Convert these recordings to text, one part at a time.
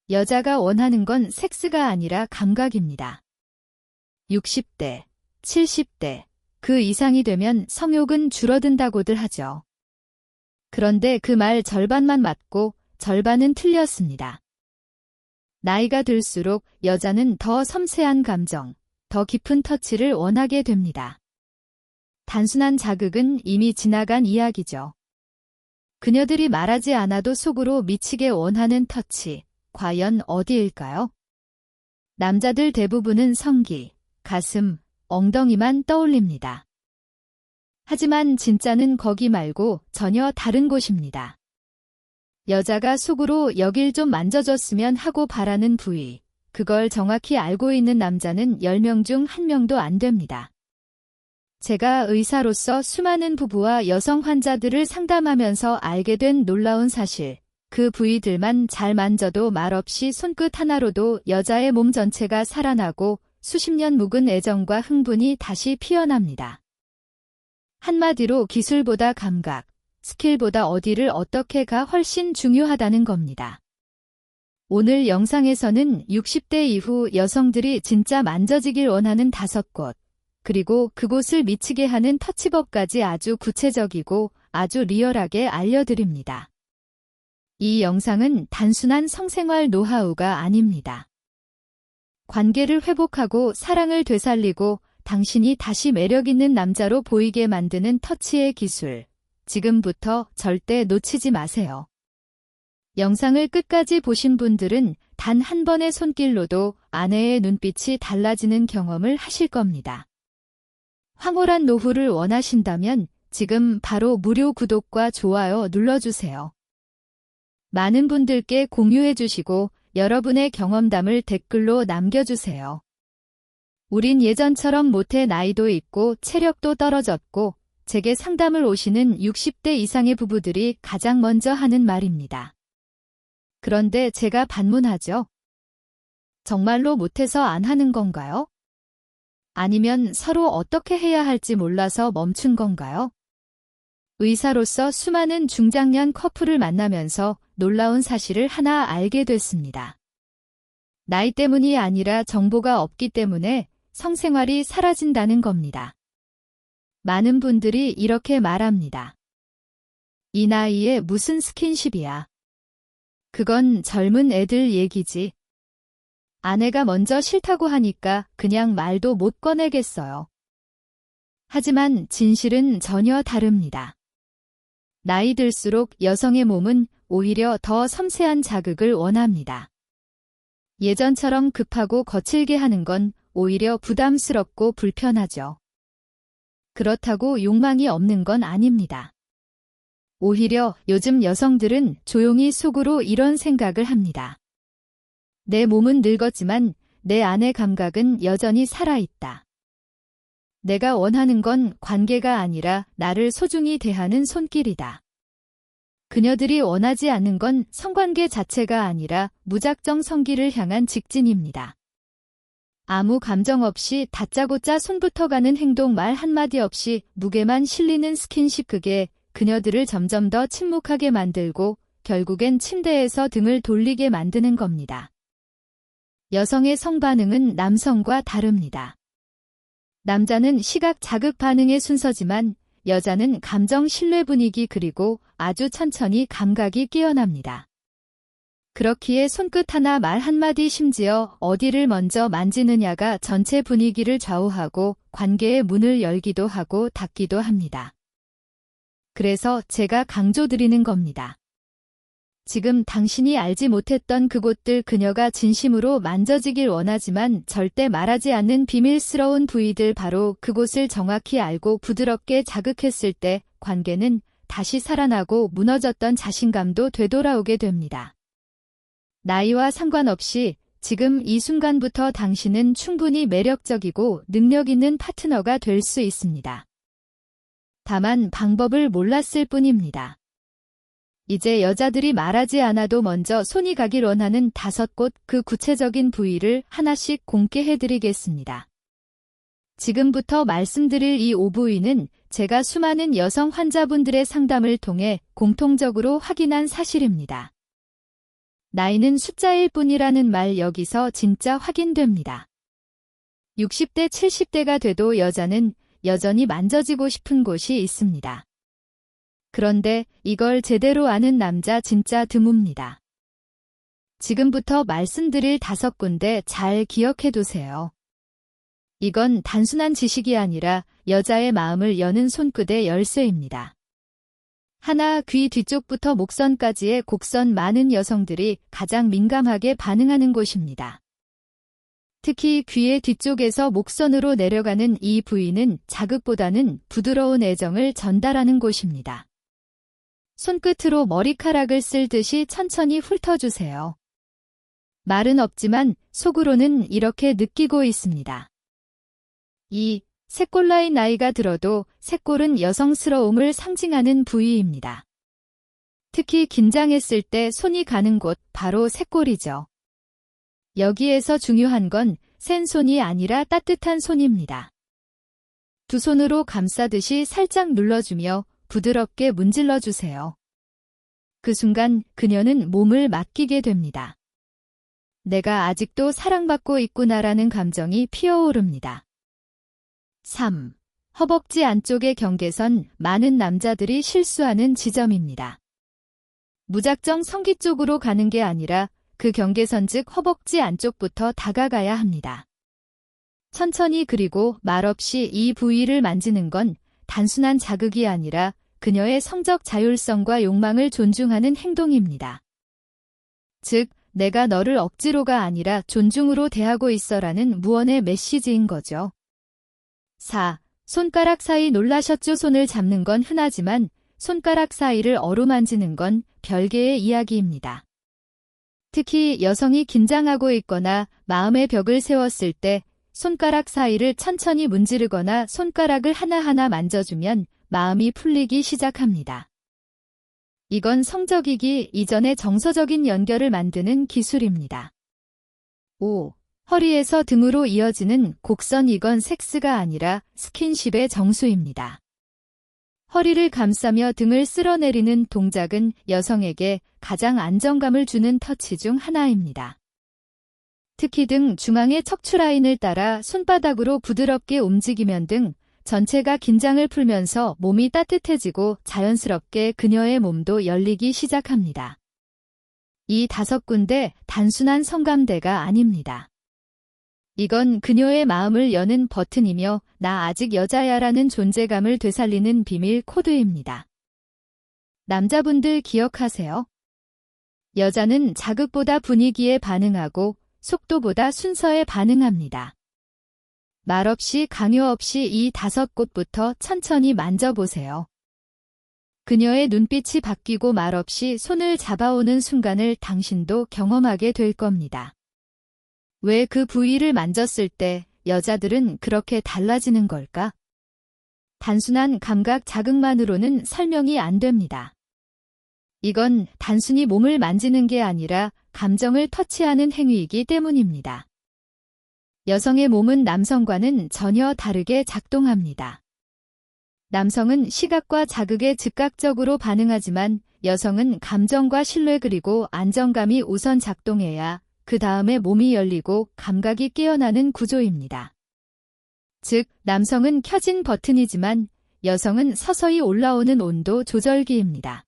여자가 원하는 건 섹스가 아니라 감각입니다. 60대, 70대, 그 이상이 되면 성욕은 줄어든다고들 하죠. 그런데 그 말 절반만 맞고 절반은 틀렸습니다. 나이가 들수록 여자는 더 섬세한 감정, 더 깊은 터치를 원하게 됩니다. 단순한 자극은 이미 지나간 이야기죠. 그녀들이 말하지 않아도 속으로 미치게 원하는 터치, 과연 어디일까요? 남자들 대부분은 성기, 가슴, 엉덩이만 떠올립니다. 하지만 진짜는 거기 말고 전혀 다른 곳입니다. 여자가 속으로 여길 좀 만져줬으면 하고 바라는 부위, 그걸 정확히 알고 있는 남자는 10명 중 1명도 안 됩니다. 제가 의사로서 수많은 부부와 여성 환자들을 상담하면서 알게 된 놀라운 사실, 그 부위들만 잘 만져도 말없이 손끝 하나로도 여자의 몸 전체가 살아나고 수십 년 묵은 애정과 흥분이 다시 피어납니다. 한마디로 기술보다 감각, 스킬보다 어디를 어떻게 가 훨씬 중요하다는 겁니다. 오늘 영상에서는 60대 이후 여성들이 진짜 만져지길 원하는 5곳, 그리고 그곳을 미치게 하는 터치법까지 아주 구체적이고 아주 리얼하게 알려드립니다. 이 영상은 단순한 성생활 노하우가 아닙니다. 관계를 회복하고 사랑을 되살리고 당신이 다시 매력있는 남자로 보이게 만드는 터치의 기술, 지금부터 절대 놓치지 마세요. 영상을 끝까지 보신 분들은 단 한 번의 손길로도 아내의 눈빛이 달라지는 경험을 하실 겁니다. 황홀한 노후를 원하신다면 지금 바로 무료 구독과 좋아요 눌러주세요. 많은 분들께 공유해주시고 여러분의 경험담을 댓글로 남겨주세요. 우린 예전처럼 못해 나이도 있고 체력도 떨어졌고 제게 상담을 오시는 60대 이상의 부부들이 가장 먼저 하는 말입니다. 그런데 제가 반문하죠. 정말로 못해서 안 하는 건가요? 아니면 서로 어떻게 해야 할지 몰라서 멈춘 건가요? 의사로서 수많은 중장년 커플을 만나면서 놀라운 사실을 하나 알게 됐습니다. 나이 때문이 아니라 정보가 없기 때문에 성생활이 사라진다는 겁니다. 많은 분들이 이렇게 말합니다. 이 나이에 무슨 스킨십이야. 그건 젊은 애들 얘기지. 아내가 먼저 싫다고 하니까 그냥 말도 못 꺼내겠어요. 하지만 진실은 전혀 다릅니다. 나이 들수록 여성의 몸은 오히려 더 섬세한 자극을 원합니다. 예전처럼 급하고 거칠게 하는 건 오히려 부담스럽고 불편하죠. 그렇다고 욕망이 없는 건 아닙니다. 오히려 요즘 여성들은 조용히 속으로 이런 생각을 합니다. 내 몸은 늙었지만 내 안의 감각은 여전히 살아있다. 내가 원하는 건 관계가 아니라 나를 소중히 대하는 손길이다. 그녀들이 원하지 않는 건 성관계 자체가 아니라 무작정 성기를 향한 직진입니다. 아무 감정 없이 다짜고짜 손부터 가는 행동 말 한마디 없이 무게만 실리는 스킨십, 그게 그녀들을 점점 더 침묵하게 만들고 결국엔 침대에서 등을 돌리게 만드는 겁니다. 여성의 성반응은 남성과 다릅니다. 남자는 시각 자극 반응의 순서지만 여자는 감정 신뢰 분위기 그리고 아주 천천히 감각이 깨어납니다. 그렇기에 손끝 하나 말 한마디 심지어 어디를 먼저 만지느냐가 전체 분위기를 좌우하고 관계의 문을 열기도 하고 닫기도 합니다. 그래서 제가 강조드리는 겁니다. 지금 당신이 알지 못했던 그곳들, 그녀가 진심으로 만져지길 원하지만 절대 말하지 않는 비밀스러운 부위들, 바로 그곳을 정확히 알고 부드럽게 자극했을 때 관계는 다시 살아나고 무너졌던 자신감도 되돌아오게 됩니다. 나이와 상관없이 지금 이 순간부터 당신은 충분히 매력적이고 능력 있는 파트너가 될 수 있습니다. 다만 방법을 몰랐을 뿐입니다. 이제 여자들이 말하지 않아도 먼저 손이 가길 원하는 5곳, 그 구체적인 부위를 하나씩 공개해드리겠습니다. 지금부터 말씀드릴 이 5부위는 제가 수많은 여성 환자분들의 상담을 통해 공통적으로 확인한 사실입니다. 나이는 숫자일 뿐이라는 말 여기서 진짜 확인됩니다. 60대, 70대가 돼도 여자는 여전히 만져지고 싶은 곳이 있습니다. 그런데 이걸 제대로 아는 남자 진짜 드뭅니다. 지금부터 말씀드릴 5군데 잘 기억해 두세요. 이건 단순한 지식이 아니라 여자의 마음을 여는 손끝의 열쇠입니다. 하나, 귀 뒤쪽부터 목선까지의 곡선 많은 여성들이 가장 민감하게 반응하는 곳입니다. 특히 귀의 뒤쪽에서 목선으로 내려가는 이 부위는 자극보다는 부드러운 애정을 전달하는 곳입니다. 손끝으로 머리카락을 쓸듯이 천천히 훑어주세요. 말은 없지만 속으로는 이렇게 느끼고 있습니다. 2. 쇄골라인 나이가 들어도 쇄골은 여성스러움을 상징하는 부위입니다. 특히 긴장했을 때 손이 가는 곳 바로 쇄골이죠. 여기에서 중요한 건 센 손이 아니라 따뜻한 손입니다. 두 손으로 감싸듯이 살짝 눌러주며 부드럽게 문질러주세요. 그 순간 그녀는 몸을 맡기게 됩니다. 내가 아직도 사랑받고 있구나라는 감정이 피어오릅니다. 3. 허벅지 안쪽의 경계선, 많은 남자들이 실수하는 지점입니다. 무작정 성기 쪽으로 가는 게 아니라 그 경계선 즉 허벅지 안쪽부터 다가가야 합니다. 천천히 그리고 말없이 이 부위를 만지는 건 단순한 자극이 아니라 그녀의 성적 자율성과 욕망을 존중하는 행동입니다. 즉, 내가 너를 억지로가 아니라 존중으로 대하고 있어라는 무언의 메시지인 거죠. 4. 손가락 사이 놀라셨죠? 손을 잡는 건 흔하지만 손가락 사이를 어루만지는 건 별개의 이야기입니다. 특히 여성이 긴장하고 있거나 마음의 벽을 세웠을 때 손가락 사이를 천천히 문지르거나 손가락을 하나하나 만져주면 마음이 풀리기 시작합니다. 이건 성적이기 이전의 정서적인 연결을 만드는 기술입니다. 5. 허리에서 등으로 이어지는 곡선, 이건 섹스가 아니라 스킨십의 정수입니다. 허리를 감싸며 등을 쓸어내리는 동작은 여성에게 가장 안정감을 주는 터치 중 하나입니다. 특히 등 중앙의 척추라인을 따라 손바닥으로 부드럽게 움직이면 등 전체가 긴장을 풀면서 몸이 따뜻해지고 자연스럽게 그녀의 몸도 열리기 시작합니다. 이 5군데 단순한 성감대가 아닙니다. 이건 그녀의 마음을 여는 버튼이며 나 아직 여자야라는 존재감을 되살리는 비밀 코드입니다. 남자분들 기억하세요. 여자는 자극보다 분위기에 반응하고 속도보다 순서에 반응합니다. 말없이 강요 없이 이 5곳부터 천천히 만져보세요. 그녀의 눈빛이 바뀌고 말없이 손을 잡아오는 순간을 당신도 경험하게 될 겁니다. 왜 그 부위를 만졌을 때 여자들은 그렇게 달라지는 걸까? 단순한 감각 자극만으로는 설명이 안 됩니다. 이건 단순히 몸을 만지는 게 아니라 감정을 터치하는 행위이기 때문입니다. 여성의 몸은 남성과는 전혀 다르게 작동합니다. 남성은 시각과 자극에 즉각적으로 반응하지만 여성은 감정과 신뢰 그리고 안정감이 우선 작동해야 그 다음에 몸이 열리고 감각이 깨어나는 구조입니다. 즉, 남성은 켜진 버튼이지만 여성은 서서히 올라오는 온도 조절기입니다.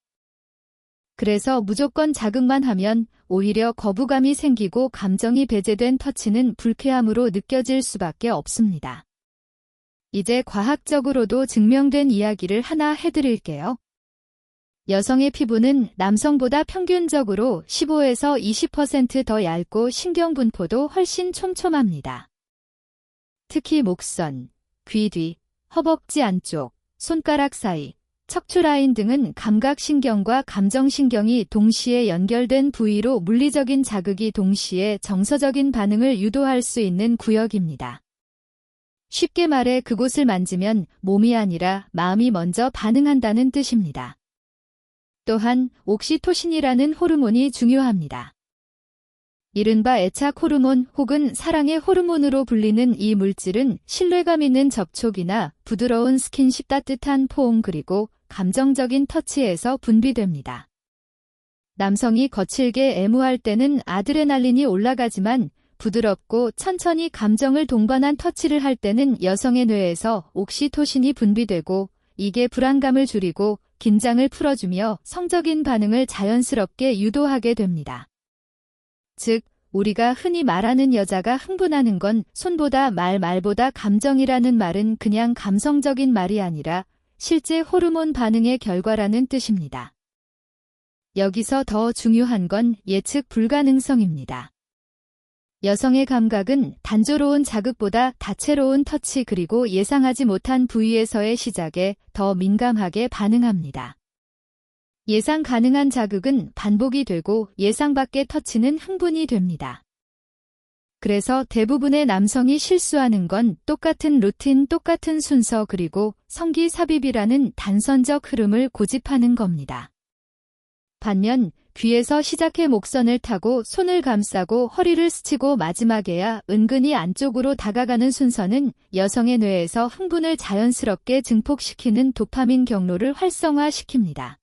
그래서 무조건 자극만 하면 오히려 거부감이 생기고 감정이 배제된 터치는 불쾌함으로 느껴질 수밖에 없습니다. 이제 과학적으로도 증명된 이야기를 하나 해드릴게요. 여성의 피부는 남성보다 평균적으로 15에서 20% 더 얇고 신경분포도 훨씬 촘촘합니다. 특히 목선, 귀 뒤, 허벅지 안쪽, 손가락 사이, 척추라인 등은 감각신경과 감정신경이 동시에 연결된 부위로 물리적인 자극이 동시에 정서적인 반응을 유도할 수 있는 구역입니다. 쉽게 말해 그곳을 만지면 몸이 아니라 마음이 먼저 반응한다는 뜻입니다. 또한 옥시토신이라는 호르몬이 중요합니다. 이른바 애착 호르몬 혹은 사랑의 호르몬으로 불리는 이 물질은 신뢰감 있는 접촉이나 부드러운 스킨십, 따뜻한 포옹 그리고 감정적인 터치에서 분비됩니다. 남성이 거칠게 애무할 때는 아드레날린이 올라가지만 부드럽고 천천히 감정을 동반한 터치를 할 때는 여성의 뇌에서 옥시토신이 분비되고 이게 불안감을 줄이고 긴장을 풀어주며 성적인 반응을 자연스럽게 유도하게 됩니다. 즉, 우리가 흔히 말하는 여자가 흥분하는 건 손보다 말보다 감정이라는 말은 그냥 감성적인 말이 아니라 실제 호르몬 반응의 결과라는 뜻입니다. 여기서 더 중요한 건 예측 불가능성입니다. 여성의 감각은 단조로운 자극보다 다채로운 터치 그리고 예상하지 못한 부위에서의 시작에 더 민감하게 반응합니다. 예상 가능한 자극은 반복이 되고 예상 밖의 터치는 흥분이 됩니다. 그래서 대부분의 남성이 실수하는 건 똑같은 루틴, 똑같은 순서 그리고 성기삽입이라는 단선적 흐름을 고집하는 겁니다. 반면 귀에서 시작해 목선을 타고 손을 감싸고 허리를 스치고 마지막에야 은근히 안쪽으로 다가가는 순서는 여성의 뇌에서 흥분을 자연스럽게 증폭시키는 도파민 경로를 활성화시킵니다.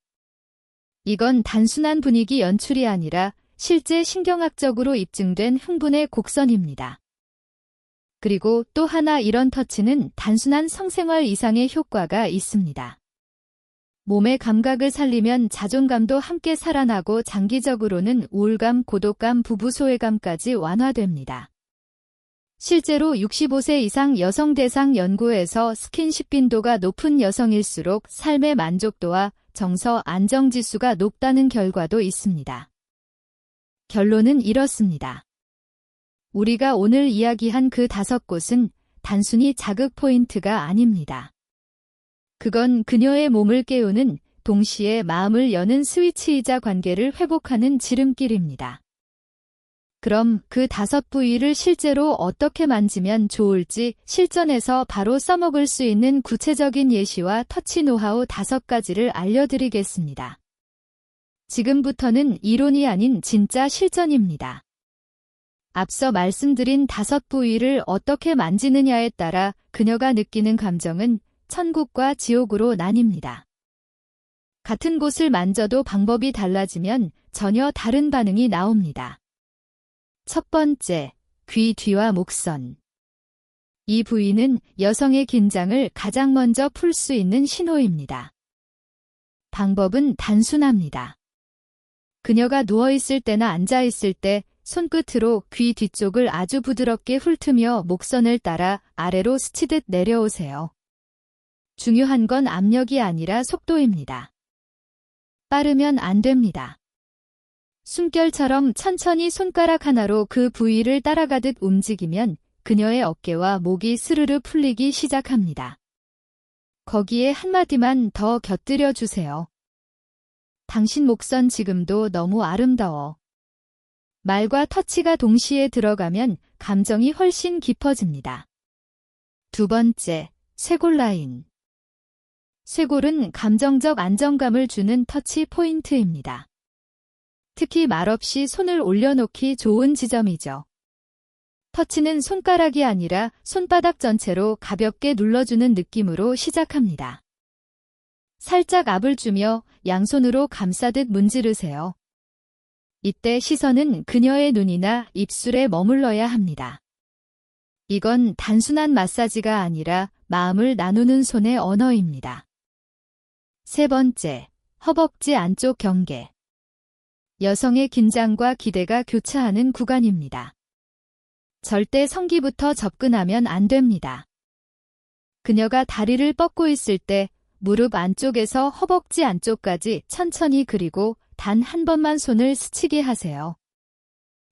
이건 단순한 분위기 연출이 아니라 실제 신경학적으로 입증된 흥분의 곡선입니다. 그리고 또 하나 이런 터치는 단순한 성생활 이상의 효과가 있습니다. 몸의 감각을 살리면 자존감도 함께 살아나고 장기적으로는 우울감, 고독감, 부부 소외감까지 완화됩니다. 실제로 65세 이상 여성 대상 연구에서 스킨십 빈도가 높은 여성일수록 삶의 만족도와 정서 안정지수가 높다는 결과도 있습니다. 결론은 이렇습니다. 우리가 오늘 이야기한 그 5곳은 단순히 자극 포인트가 아닙니다. 그건 그녀의 몸을 깨우는 동시에 마음을 여는 스위치이자 관계를 회복하는 지름길입니다. 그럼 그 5부위를 실제로 어떻게 만지면 좋을지 실전에서 바로 써먹을 수 있는 구체적인 예시와 터치 노하우 5가지를 알려드리겠습니다. 지금부터는 이론이 아닌 진짜 실전입니다. 앞서 말씀드린 5부위를 어떻게 만지느냐에 따라 그녀가 느끼는 감정은 천국과 지옥으로 나뉩니다. 같은 곳을 만져도 방법이 달라지면 전혀 다른 반응이 나옵니다. 첫 번째, 귀 뒤와 목선. 이 부위는 여성의 긴장을 가장 먼저 풀 수 있는 신호입니다. 방법은 단순합니다. 그녀가 누워있을 때나 앉아있을 때 손끝으로 귀 뒤쪽을 아주 부드럽게 훑으며 목선을 따라 아래로 스치듯 내려오세요. 중요한 건 압력이 아니라 속도입니다. 빠르면 안 됩니다. 숨결처럼 천천히 손가락 하나로 그 부위를 따라가듯 움직이면 그녀의 어깨와 목이 스르르 풀리기 시작합니다. 거기에 한마디만 더 곁들여 주세요. 당신 목선 지금도 너무 아름다워. 말과 터치가 동시에 들어가면 감정이 훨씬 깊어집니다. 두 번째, 쇄골 라인. 쇄골은 감정적 안정감을 주는 터치 포인트입니다. 특히 말없이 손을 올려놓기 좋은 지점이죠. 터치는 손가락이 아니라 손바닥 전체로 가볍게 눌러주는 느낌으로 시작합니다. 살짝 압을 주며 양손으로 감싸듯 문지르세요. 이때 시선은 그녀의 눈이나 입술에 머물러야 합니다. 이건 단순한 마사지가 아니라 마음을 나누는 손의 언어입니다. 세 번째, 허벅지 안쪽 경계. 여성의 긴장과 기대가 교차하는 구간입니다. 절대 성기부터 접근하면 안 됩니다. 그녀가 다리를 뻗고 있을 때 무릎 안쪽에서 허벅지 안쪽까지 천천히 그리고 단 한 번만 손을 스치게 하세요.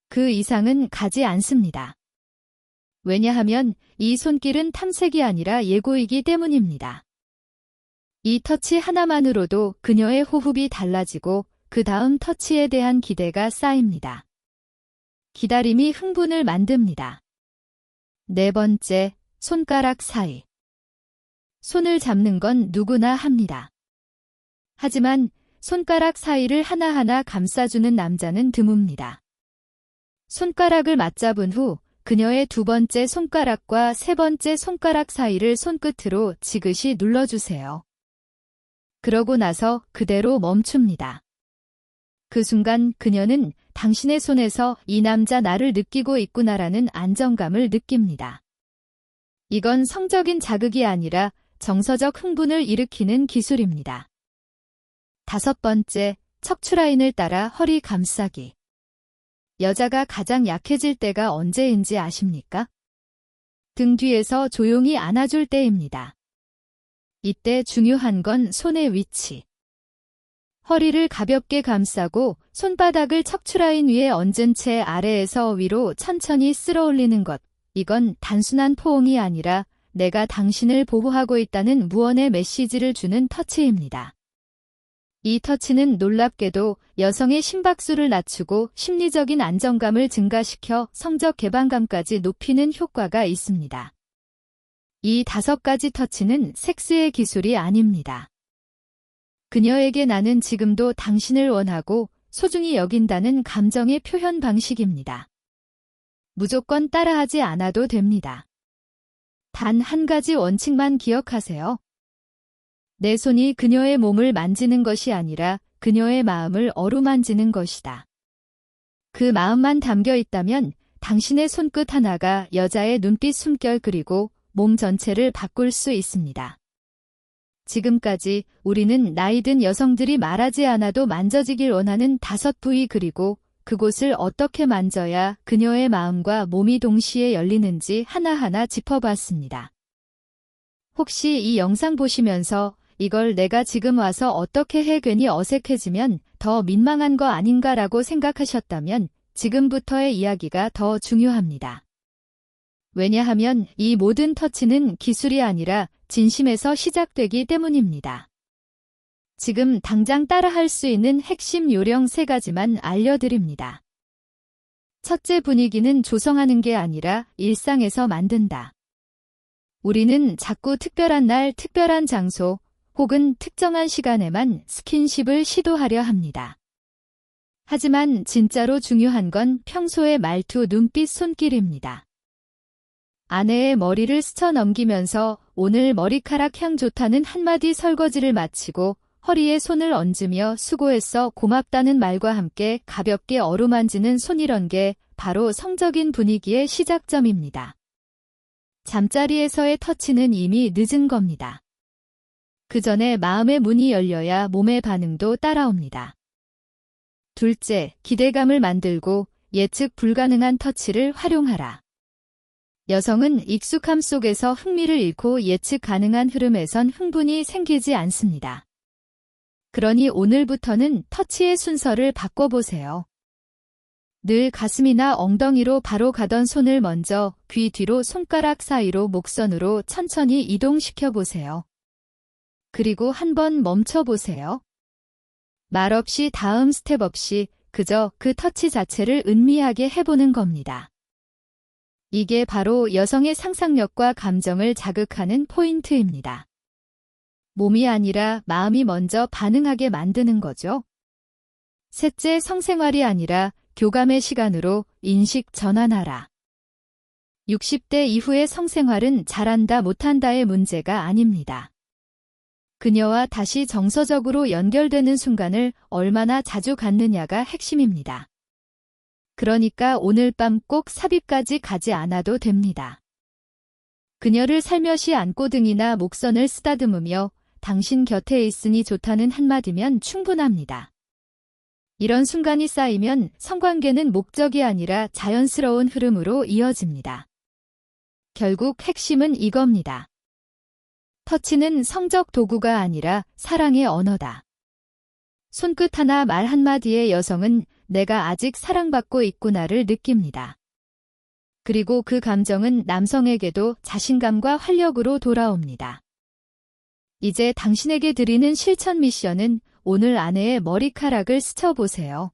그 이상은 가지 않습니다. 왜냐하면 이 손길은 탐색이 아니라 예고이기 때문입니다. 이 터치 하나만으로도 그녀의 호흡이 달라지고 그 다음 터치에 대한 기대가 쌓입니다. 기다림이 흥분을 만듭니다. 네 번째, 손가락 사이. 손을 잡는 건 누구나 합니다. 하지만 손가락 사이를 하나하나 감싸주는 남자는 드뭅니다. 손가락을 맞잡은 후 그녀의 두 번째 손가락과 세 번째 손가락 사이를 손끝으로 지그시 눌러주세요. 그러고 나서 그대로 멈춥니다. 그 순간 그녀는 당신의 손에서 이 남자 나를 느끼고 있구나라는 안정감을 느낍니다. 이건 성적인 자극이 아니라 정서적 흥분을 일으키는 기술입니다. 5번째, 척추 라인을 따라 허리 감싸기. 여자가 가장 약해질 때가 언제인지 아십니까? 등 뒤에서 조용히 안아줄 때입니다. 이때 중요한 건 손의 위치. 허리를 가볍게 감싸고 손바닥을 척추 라인 위에 얹은 채 아래에서 위로 천천히 쓸어 올리는 것. 이건 단순한 포옹이 아니라 내가 당신을 보호하고 있다는 무언의 메시지를 주는 터치입니다. 이 터치는 놀랍게도 여성의 심박수를 낮추고 심리적인 안정감을 증가시켜 성적 개방감까지 높이는 효과가 있습니다. 이 5가지 터치는 섹스의 기술이 아닙니다. 그녀에게 나는 지금도 당신을 원하고 소중히 여긴다는 감정의 표현 방식입니다. 무조건 따라하지 않아도 됩니다. 단 한 가지 원칙만 기억하세요. 내 손이 그녀의 몸을 만지는 것이 아니라 그녀의 마음을 어루만지는 것이다. 그 마음만 담겨 있다면 당신의 손끝 하나가 여자의 눈빛, 숨결 그리고 몸 전체를 바꿀 수 있습니다. 지금까지 우리는 나이든 여성들이 말하지 않아도 만져지길 원하는 5부위 그리고 그곳을 어떻게 만져야 그녀의 마음과 몸이 동시에 열리는지 하나하나 짚어봤습니다. 혹시 이 영상 보시면서 이걸 내가 지금 와서 어떻게 해 괜히 어색해지면 더 민망한 거 아닌가라고 생각하셨다면 지금부터의 이야기가 더 중요합니다. 왜냐하면 이 모든 터치는 기술이 아니라 진심에서 시작되기 때문입니다. 지금 당장 따라할 수 있는 핵심 요령 3가지만 알려드립니다. 첫째, 분위기는 조성하는 게 아니라 일상에서 만든다. 우리는 자꾸 특별한 날, 특별한 장소, 혹은 특정한 시간에만 스킨십을 시도하려 합니다. 하지만 진짜로 중요한 건 평소의 말투, 눈빛, 손길입니다. 아내의 머리를 스쳐 넘기면서 오늘 머리카락 향 좋다는 한마디 설거지를 마치고 허리에 손을 얹으며 수고했어, 고맙다는 말과 함께 가볍게 어루만지는 손, 이런 게 바로 성적인 분위기의 시작점입니다. 잠자리에서의 터치는 이미 늦은 겁니다. 그 전에 마음의 문이 열려야 몸의 반응도 따라옵니다. 둘째, 기대감을 만들고 예측 불가능한 터치를 활용하라. 여성은 익숙함 속에서 흥미를 잃고 예측 가능한 흐름에선 흥분이 생기지 않습니다. 그러니 오늘부터는 터치의 순서를 바꿔보세요. 늘 가슴이나 엉덩이로 바로 가던 손을 먼저 귀 뒤로 손가락 사이로 목선으로 천천히 이동시켜보세요. 그리고 한번 멈춰보세요. 말없이 다음 스텝 없이 그저 그 터치 자체를 은미하게 해보는 겁니다. 이게 바로 여성의 상상력과 감정을 자극하는 포인트입니다. 몸이 아니라 마음이 먼저 반응하게 만드는 거죠. 셋째, 성생활이 아니라 교감의 시간으로 인식 전환하라. 60대 이후의 성생활은 잘한다 못한다의 문제가 아닙니다. 그녀와 다시 정서적으로 연결되는 순간을 얼마나 자주 갖느냐가 핵심입니다. 그러니까 오늘 밤 꼭 삽입까지 가지 않아도 됩니다. 그녀를 살며시 안고 등이나 목선을 쓰다듬으며 당신 곁에 있으니 좋다는 한마디면 충분합니다. 이런 순간이 쌓이면 성관계는 목적이 아니라 자연스러운 흐름으로 이어집니다. 결국 핵심은 이겁니다. 터치는 성적 도구가 아니라 사랑의 언어다. 손끝 하나, 말 한마디에 여성은 내가 아직 사랑받고 있구나를 느낍니다. 그리고 그 감정은 남성에게도 자신감과 활력으로 돌아옵니다. 이제 당신에게 드리는 실천 미션은 오늘 아내의 머리카락을 스쳐보세요.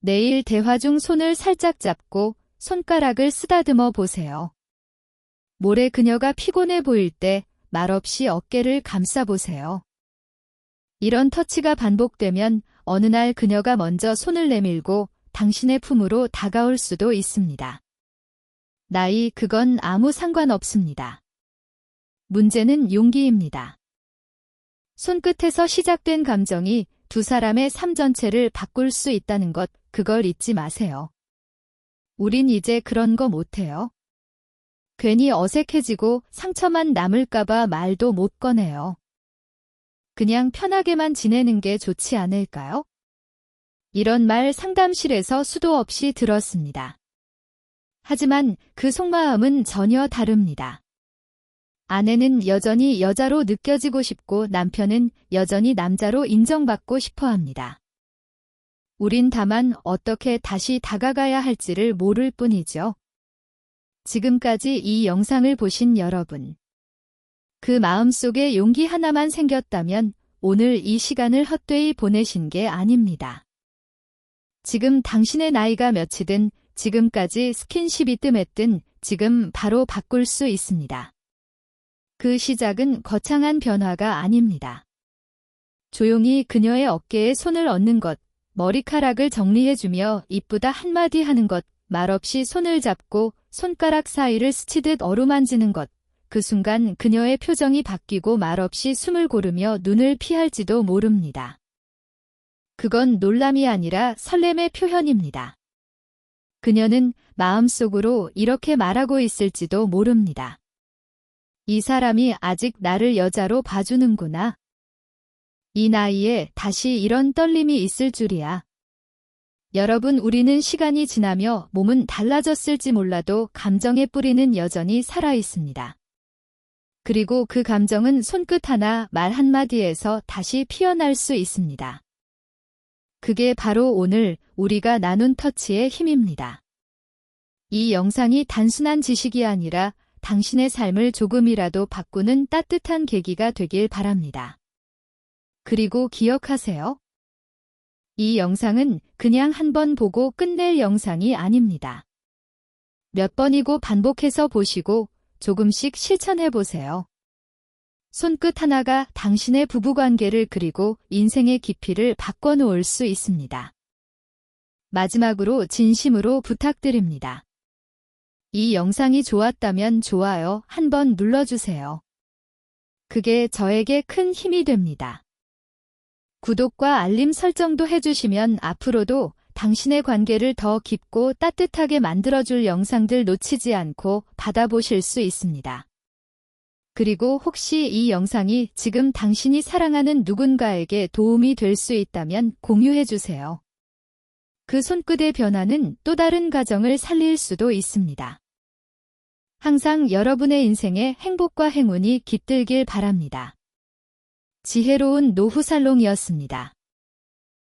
내일 대화 중 손을 살짝 잡고 손가락을 쓰다듬어 보세요. 모레 그녀가 피곤해 보일 때 말없이 어깨를 감싸보세요. 이런 터치가 반복되면 어느 날 그녀가 먼저 손을 내밀고 당신의 품으로 다가올 수도 있습니다. 나이, 그건 아무 상관없습니다. 문제는 용기입니다. 손끝에서 시작된 감정이 두 사람의 삶 전체를 바꿀 수 있다는 것, 그걸 잊지 마세요. 우린 이제 그런 거 못해요. 괜히 어색해지고 상처만 남을까봐 말도 못 꺼내요. 그냥 편하게만 지내는 게 좋지 않을까요? 이런 말 상담실에서 수도 없이 들었습니다. 하지만 그 속마음은 전혀 다릅니다. 아내는 여전히 여자로 느껴지고 싶고 남편은 여전히 남자로 인정받고 싶어 합니다. 우린 다만 어떻게 다시 다가가야 할지를 모를 뿐이죠. 지금까지 이 영상을 보신 여러분, 그 마음속에 용기 하나만 생겼다면 오늘 이 시간을 헛되이 보내신 게 아닙니다. 지금 당신의 나이가 몇이든 지금까지 스킨십이 뜸했든 지금 바로 바꿀 수 있습니다. 그 시작은 거창한 변화가 아닙니다. 조용히 그녀의 어깨에 손을 얹는 것, 머리카락을 정리해주며 이쁘다 한마디 하는 것, 말없이 손을 잡고 손가락 사이를 스치듯 어루만지는 것, 그 순간 그녀의 표정이 바뀌고 말없이 숨을 고르며 눈을 피할지도 모릅니다. 그건 놀람이 아니라 설렘의 표현입니다. 그녀는 마음속으로 이렇게 말하고 있을지도 모릅니다. 이 사람이 아직 나를 여자로 봐주는구나. 이 나이에 다시 이런 떨림이 있을 줄이야. 여러분, 우리는 시간이 지나며 몸은 달라졌을지 몰라도 감정의 뿌리는 여전히 살아있습니다. 그리고 그 감정은 손끝 하나, 말 한마디에서 다시 피어날 수 있습니다. 그게 바로 오늘 우리가 나눈 터치의 힘입니다. 이 영상이 단순한 지식이 아니라 당신의 삶을 조금이라도 바꾸는 따뜻한 계기가 되길 바랍니다. 그리고 기억하세요. 이 영상은 그냥 한 번 보고 끝낼 영상이 아닙니다. 몇 번이고 반복해서 보시고 조금씩 실천해 보세요. 손끝 하나가 당신의 부부관계를 그리고 인생의 깊이를 바꿔놓을 수 있습니다. 마지막으로 진심으로 부탁드립니다. 이 영상이 좋았다면 좋아요 한번 눌러주세요. 그게 저에게 큰 힘이 됩니다. 구독과 알림 설정도 해주시면 앞으로도 당신의 관계를 더 깊고 따뜻하게 만들어줄 영상들 놓치지 않고 받아보실 수 있습니다. 그리고 혹시 이 영상이 지금 당신이 사랑하는 누군가에게 도움이 될 수 있다면 공유해주세요. 그 손끝의 변화는 또 다른 가정을 살릴 수도 있습니다. 항상 여러분의 인생에 행복과 행운이 깃들길 바랍니다. 지혜로운 노후살롱이었습니다.